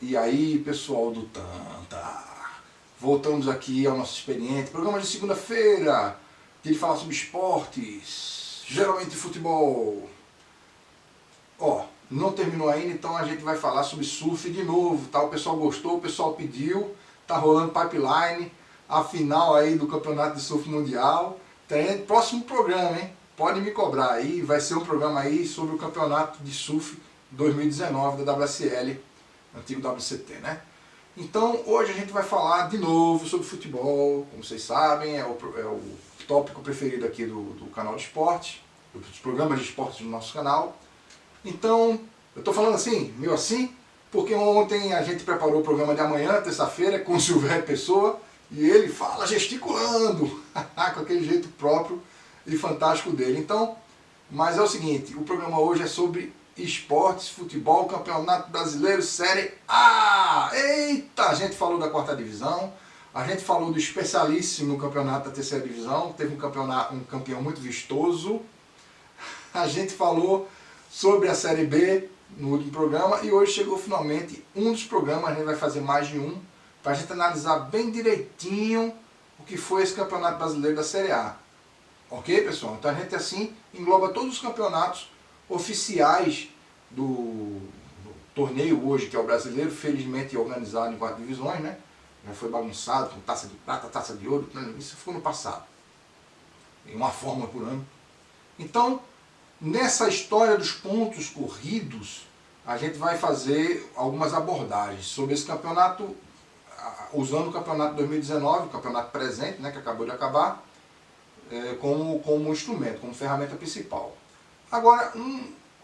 E aí, pessoal do Tanta, voltamos aqui ao nosso experiente programa de segunda-feira, que ele fala sobre esportes, geralmente futebol. Ó, não terminou ainda, então a gente vai falar sobre surf de novo, tá? O pessoal gostou, o pessoal pediu, tá rolando pipeline, a final aí do Campeonato de Surf Mundial. Tem próximo programa, hein? Pode me cobrar aí, vai ser um programa aí sobre o Campeonato de Surf 2019 da WSL, antigo WCT, né? Então hoje a gente vai falar de novo sobre futebol, como vocês sabem, é o tópico preferido aqui do canal de esporte, dos programas de esporte do nosso canal. Então, eu estou falando assim, meio assim, porque ontem a gente preparou o programa de amanhã, terça-feira, com o Silvério Pessoa, e ele fala gesticulando, com aquele jeito próprio e fantástico dele. Então, mas é o seguinte, o programa hoje é sobre esportes, futebol, Campeonato Brasileiro, Série A! Eita! A gente falou da 4ª divisão, a gente falou do especialíssimo campeonato da 3ª divisão, teve um campeão muito vistoso, a gente falou sobre a Série B no último programa e hoje chegou finalmente um dos programas, a gente vai fazer mais de um, para a gente analisar bem direitinho o que foi esse Campeonato Brasileiro da Série A. Ok, pessoal? Então a gente assim engloba todos os campeonatos oficiais do torneio hoje, que é o brasileiro, felizmente organizado em 4 divisões, né? Já foi bagunçado com taça de prata, taça de ouro, isso ficou no passado. Em uma fórmula por ano. Então, nessa história dos pontos corridos, a gente vai fazer algumas abordagens sobre esse campeonato, usando o campeonato 2019, o campeonato presente, né, que acabou de acabar, como instrumento, como ferramenta principal. Agora,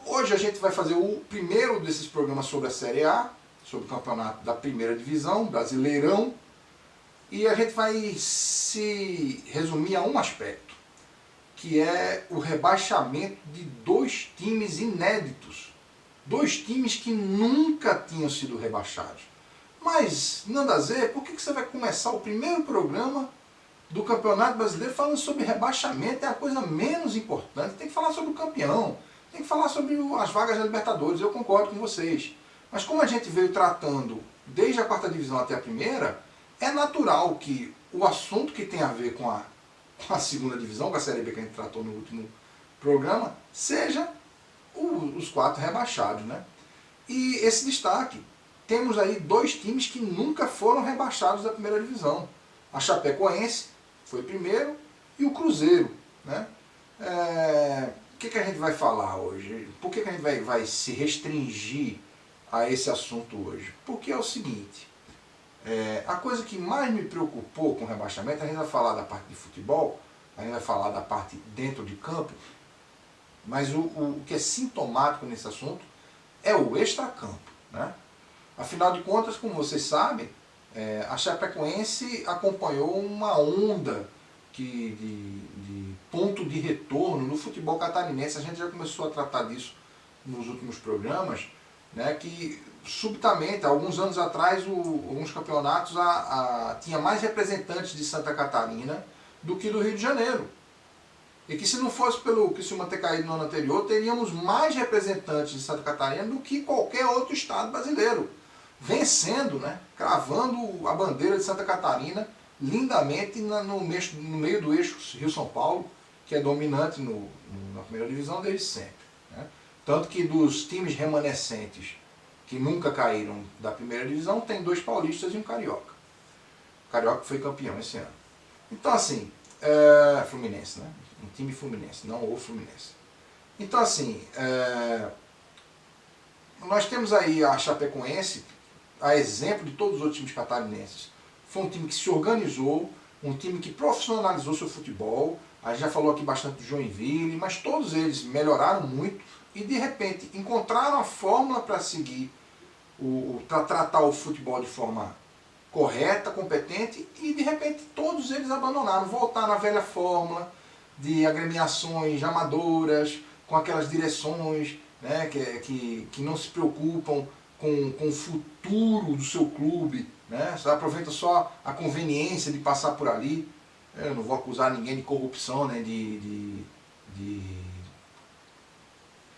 hoje a gente vai fazer o primeiro desses programas sobre a Série A, sobre o campeonato da 1ª divisão, Brasileirão, e a gente vai se resumir a um aspecto, que é o rebaixamento de 2 times inéditos. 2 times que nunca tinham sido rebaixados. Mas, Nandazé, por que você vai começar o primeiro programa do Campeonato Brasileiro falando sobre rebaixamento? É a coisa menos importante. Tem que falar sobre o campeão. Tem que falar sobre as vagas da Libertadores. Eu concordo com vocês. Mas como a gente veio tratando desde a 4ª divisão até a 1ª, é natural que o assunto que tem a ver com a 2ª divisão, com a Série B que a gente tratou no último programa, seja os 4 rebaixados, né? E esse destaque, temos aí 2 times que nunca foram rebaixados da 1ª divisão. A Chapecoense foi primeiro e o Cruzeiro, né? O que a gente vai falar hoje? Por que a gente vai se restringir a esse assunto hoje? Porque é o seguinte, a coisa que mais me preocupou com o rebaixamento, a gente vai falar da parte de futebol, a gente vai falar da parte dentro de campo, mas o que é sintomático nesse assunto é o extracampo, né? Afinal de contas, como vocês sabem, a Chapecoense acompanhou uma onda de ponto de retorno no futebol catarinense. A gente já começou a tratar disso nos últimos programas, né, que subitamente, alguns anos atrás, alguns campeonatos tinha mais representantes de Santa Catarina do que do Rio de Janeiro. E que se não fosse pelo Criciúma ter caído no ano anterior, teríamos mais representantes de Santa Catarina do que qualquer outro estado brasileiro. Vencendo, né, cravando a bandeira de Santa Catarina lindamente no meio do eixo Rio-São Paulo, que é dominante na 1ª divisão desde sempre, né? Tanto que dos times remanescentes que nunca caíram da 1ª divisão, tem 2 paulistas e um carioca. O carioca foi campeão esse ano. Então assim, Fluminense, né? Um time fluminense, não o Fluminense. Então assim, nós temos aí a Chapecoense, a exemplo de todos os outros times catarinenses. Foi um time que se organizou, um time que profissionalizou seu futebol. A gente já falou aqui bastante do Joinville, mas todos eles melhoraram muito e de repente encontraram a fórmula para seguir, para tratar o futebol de forma correta, competente, e de repente todos eles abandonaram, voltaram à velha fórmula de agremiações amadoras, com aquelas direções, né, que não se preocupam com o futuro do seu clube, né, só aproveita só a conveniência de passar por ali. Eu não vou acusar ninguém de corrupção, né, de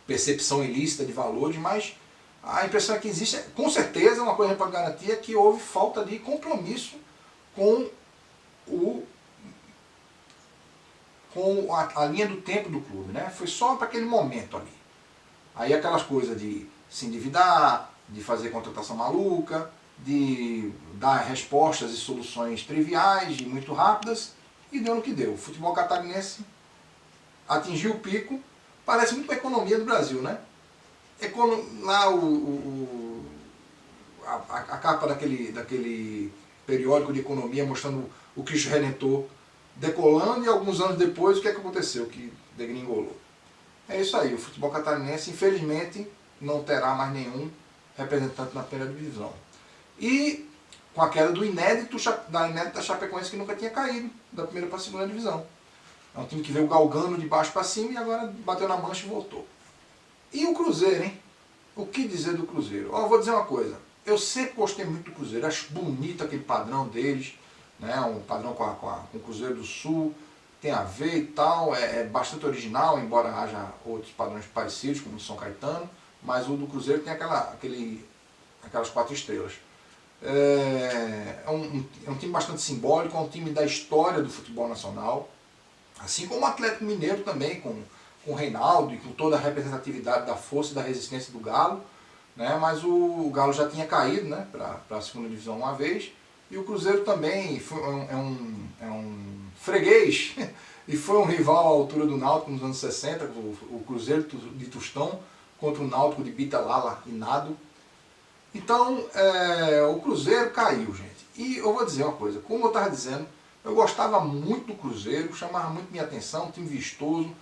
percepção ilícita de valores, mas A impressão é que existe, com certeza, uma coisa para garantir é que houve falta de compromisso com a linha do tempo do clube, né? Foi só para aquele momento ali. Aí aquelas coisas de se endividar, de fazer contratação maluca, de dar respostas e soluções triviais e muito rápidas, e deu no que deu. O futebol catarinense atingiu o pico, parece muito com a economia do Brasil, né? Lá a capa daquele periódico de economia mostrando o Cristo Redentor decolando, e alguns anos depois o que é que aconteceu? Que degringolou. É isso aí, o futebol catarinense infelizmente não terá mais nenhum representante na primeira divisão. E com a queda da inédita Chapecoense, que nunca tinha caído da primeira para a segunda divisão. É um time que veio galgando de baixo para cima e agora bateu na mancha e voltou. E o Cruzeiro, hein? O que dizer do Cruzeiro? Ó, eu vou dizer uma coisa. Eu sempre gostei muito do Cruzeiro. Acho bonito aquele padrão deles, né? Um padrão com o Cruzeiro do Sul. Tem a ver e tal. É bastante original, embora haja outros padrões parecidos, como o São Caetano. Mas o do Cruzeiro tem aquelas 4 estrelas. É um time bastante simbólico, é um time da história do futebol nacional. Assim como o Atlético Mineiro também, com o Reinaldo e com toda a representatividade da força e da resistência do Galo, né? Mas o Galo já tinha caído, né, para a segunda divisão uma vez, e o Cruzeiro também é um freguês e foi um rival à altura do Náutico nos anos 60, o Cruzeiro de Tostão contra o Náutico de Bitalala e Nado. Então o Cruzeiro caiu, gente. E eu vou dizer uma coisa, como eu estava dizendo, eu gostava muito do Cruzeiro, chamava muito minha atenção, um time vistoso.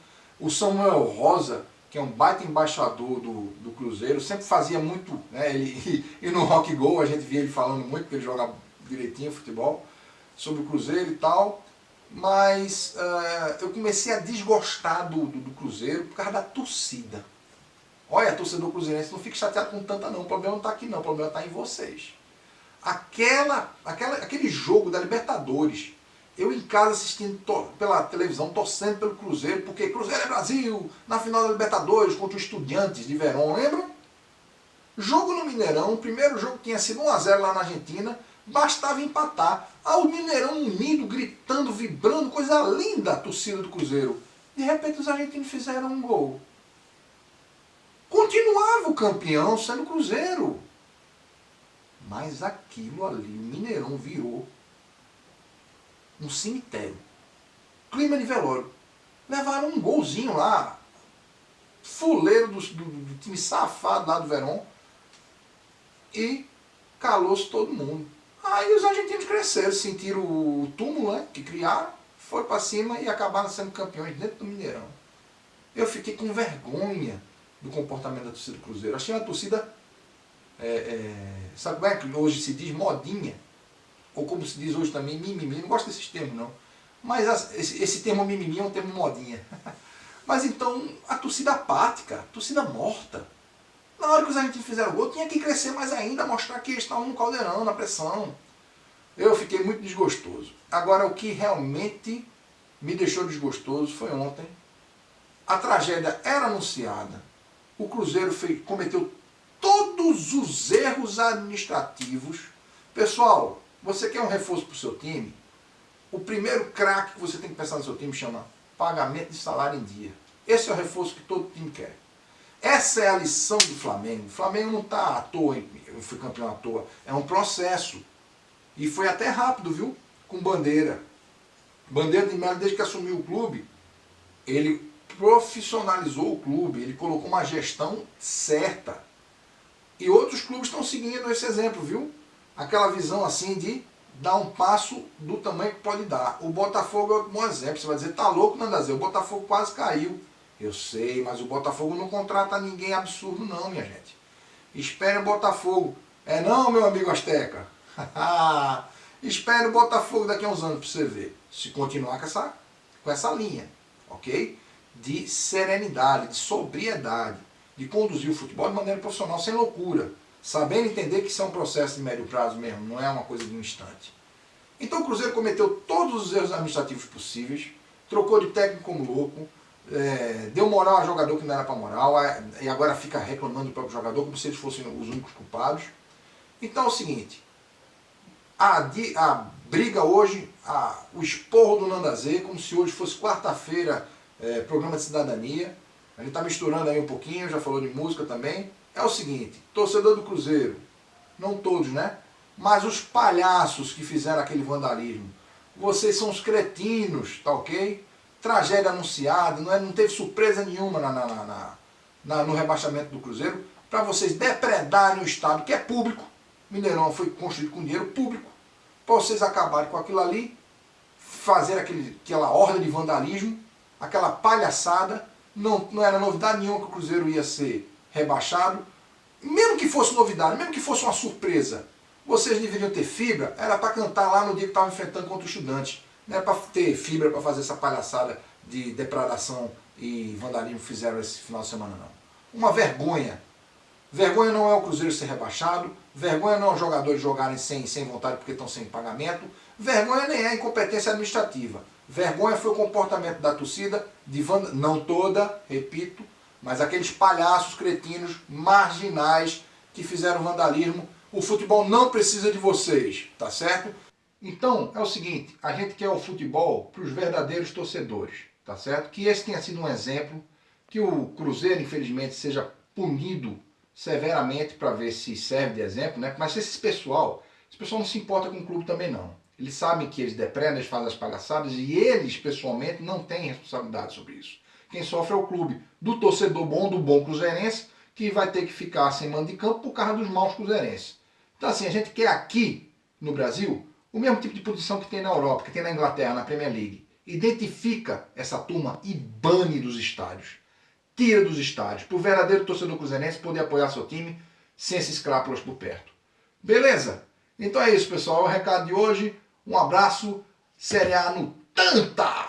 O Samuel Rosa, que é um baita embaixador do Cruzeiro, sempre fazia muito, né, e no Rock Go a gente via ele falando muito, porque ele joga direitinho futebol, sobre o Cruzeiro e tal, mas eu comecei a desgostar do Cruzeiro por causa da torcida. Olha, torcedor cruzeirense, não fique chateado com tanta não, o problema não está aqui não, o problema está em vocês. Aquele jogo da Libertadores, eu em casa assistindo pela televisão, torcendo pelo Cruzeiro, porque Cruzeiro é Brasil, na final da Libertadores contra o Estudiantes de Verón, lembram? Jogo no Mineirão, o primeiro jogo tinha sido 1 a 0 lá na Argentina, bastava empatar. O Mineirão unido, gritando, vibrando, coisa linda a torcida do Cruzeiro. De repente os argentinos fizeram um gol. Continuava o campeão sendo o Cruzeiro. Mas aquilo ali, o Mineirão virou um cemitério. Clima de velório. Levaram um golzinho lá. Fuleiro do time safado lá do Verón. E calou-se todo mundo. Aí os argentinos cresceram, sentiram o túmulo, né, que criaram, foram para cima e acabaram sendo campeões dentro do Mineirão. Eu fiquei com vergonha do comportamento da torcida do Cruzeiro. Achei uma torcida, sabe como é que hoje se diz, modinha? Ou como se diz hoje também, mimimi. Não gosto desses termos não. Mas esse termo mimimi é um termo modinha. Mas então, a torcida apática, a torcida morta. Na hora que os argentinos fizeram o gol, tinha que crescer mais ainda, mostrar que eles estavam no caldeirão, na pressão. Eu fiquei muito desgostoso. Agora, o que realmente me deixou desgostoso foi ontem. A tragédia era anunciada. O Cruzeiro cometeu todos os erros administrativos. Pessoal, você quer um reforço para o seu time? O primeiro craque que você tem que pensar no seu time chama pagamento de salário em dia. Esse é o reforço que todo time quer. Essa é a lição do Flamengo. O Flamengo não está à toa, eu fui campeão à toa. É um processo. E foi até rápido, viu? Com Bandeira. Bandeira de Melo, desde que assumiu o clube, ele profissionalizou o clube, ele colocou uma gestão certa. E outros clubes estão seguindo esse exemplo, viu? Aquela visão assim de dar um passo do tamanho que pode dar. O Botafogo é um bom exemplo. Você vai dizer, tá louco, Nandazel? O Botafogo quase caiu. Eu sei, mas o Botafogo não contrata ninguém absurdo não, minha gente. Espere o Botafogo. É não, meu amigo Azteca? Espere o Botafogo daqui a uns anos para você ver. Se continuar com essa linha, ok? De serenidade, de sobriedade, de conduzir o futebol de maneira profissional, sem loucura. Sabendo entender que isso é um processo de médio prazo mesmo, não é uma coisa de um instante. Então o Cruzeiro cometeu todos os erros administrativos possíveis, trocou de técnico como louco, deu moral a jogador que não era para moral, e agora fica reclamando do próprio jogador como se eles fossem os únicos culpados. Então é o seguinte, a briga hoje, o esporro do Nanda Z, como se hoje fosse quarta-feira, programa de cidadania, a gente está misturando aí um pouquinho, já falou de música também. É o seguinte, torcedor do Cruzeiro, não todos, né? Mas os palhaços que fizeram aquele vandalismo, vocês são os cretinos, tá ok? Tragédia anunciada, não teve surpresa nenhuma no rebaixamento do Cruzeiro, para vocês depredarem o Estado, que é público. Mineirão foi construído com dinheiro público, para vocês acabarem com aquilo ali, fazer aquela horda de vandalismo, aquela palhaçada. Não era novidade nenhuma que o Cruzeiro ia ser rebaixado. Mesmo que fosse novidade, mesmo que fosse uma surpresa, vocês deveriam ter fibra, era para cantar lá no dia que estavam enfrentando contra o Estudante. Não era para ter fibra para fazer essa palhaçada de depredação e vandalismo que fizeram esse final de semana, não. Uma vergonha. Vergonha não é o Cruzeiro ser rebaixado, vergonha não é os jogadores jogarem sem vontade porque estão sem pagamento, vergonha nem é a incompetência administrativa. Vergonha foi o comportamento da torcida, não toda, repito, mas aqueles palhaços cretinos, marginais, que fizeram vandalismo. O futebol não precisa de vocês, tá certo? Então, é o seguinte, a gente quer o futebol para os verdadeiros torcedores, tá certo? Que esse tenha sido um exemplo, que o Cruzeiro, infelizmente, seja punido severamente para ver se serve de exemplo, né? Mas esse pessoal não se importa com o clube também não. Eles sabem que eles depredam, eles fazem as palhaçadas e eles, pessoalmente, não têm responsabilidade sobre isso. Quem sofre é o clube do torcedor bom, do bom cruzeirense, que vai ter que ficar sem mando de campo por causa dos maus cruzeirenses. Então assim, a gente quer aqui, no Brasil, o mesmo tipo de punição que tem na Europa, que tem na Inglaterra, na Premier League. Identifica essa turma e bane dos estádios. Tira dos estádios, para o verdadeiro torcedor cruzeirense poder apoiar seu time sem esses crápulas por perto. Beleza? Então é isso, pessoal. É o recado de hoje. Um abraço. Série A no Tanta!